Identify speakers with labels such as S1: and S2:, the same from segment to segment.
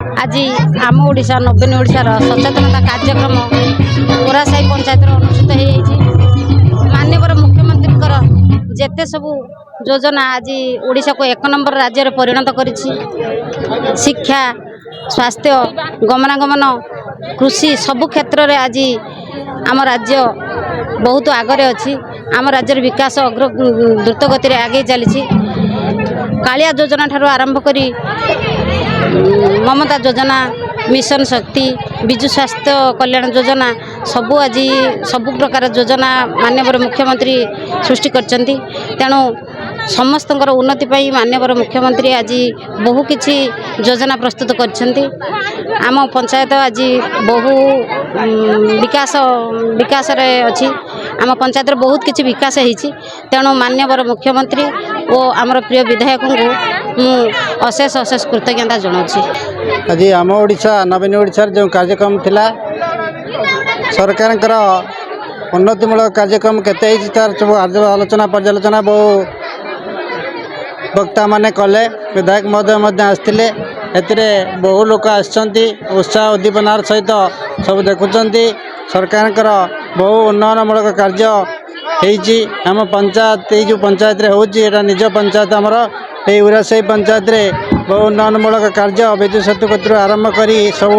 S1: आज आम ओडिशा नवीन ओडिशार सचेतनता कार्यक्रम ओरासाई पंचायत अनुष्ठित हो माननीय मुख्यमंत्री जेते सबू योजना आज ओडिशा को 1 नंबर राज्य में परिणत करिछि। शिक्षा स्वास्थ्य गमनागमन कृषि सबु क्षेत्र में आज आम राज्य बहुत आगे अच्छी। आम राज्यर विकास द्रुत गति आगे चली। कालिया योजना ठारू आरंभ करी ममता योजना मिशन शक्ति विजु स्वास्थ्य कल्याण योजना सबू आज सबु प्रकार योजना माननीय मुख्यमंत्री सृष्टि करछंती। तेणु समस्त उन्नति पाई माननीय मुख्यमंत्री आज बहु किछि योजना प्रस्तुत करछंती। आम पंचायत आज बहु विकास रे अछि। आम पंचायत बहुत किछि विकास होईछि। तेणु माननीय मुख्यमंत्री और आमर प्रिय विधायक को अशेष अशेष कृतज्ञता जनाऊँगी।
S2: आज आम ओडिशा नवीन ओडिशार जो कार्यक्रम थिला सरकार उन्नतिमूलक कार्यक्रम केते तार सब आलोचना पर्यालोचना बहु वक्ता माने कले। विधायक महोदय आसते एतिरे बहु लोक आसछंती उत्साह उद्दीपनार सहित सब देखुंती। सरकार बहु उन्नयनमूलक कार्य होईची। आम पंचायत जो पंचायत रे होची एटा निज पंचायत आमर ये उरासाई पंचायत रे बहु उन्नयनमूलक कार्य विजु सेतु कतु आरंभ करी सब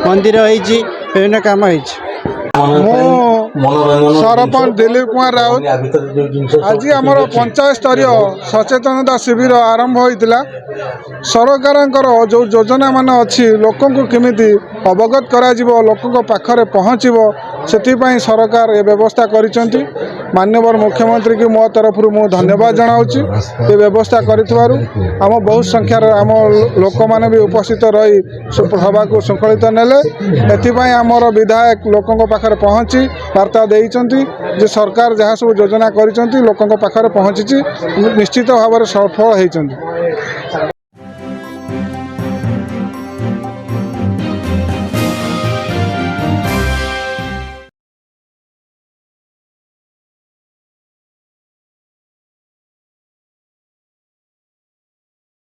S2: मंदिर होईची विभिन्न काम होईची।
S3: सरपंच दिलीप कुमार राउत आज आमर पंचायत स्तरीय सचेतनता शिविर आरंभ होता। सरकार जो योजना मान अच्छी लोक केमिति अवगत करा लोक पाखरे पहुँचब से सरकार ये व्यवस्था करिसेंती। माननीय मुख्यमंत्री की मो तरफ मु धन्यवाद जनाऊँगी ये व्यवस्था करिथवारु। आम बहुत संख्यार आम लोक मैंने भी उपस्थित रही सभा को श्रृंखलित नेले। एथिपाई आमर विधायक लोकों पाखरे पहुँची वार्ता देइचंती जे सरकार जहाँ सब योजना करिसेंती लोकों पाखरे पहुँची निश्चित भाव में सफल होइचंती।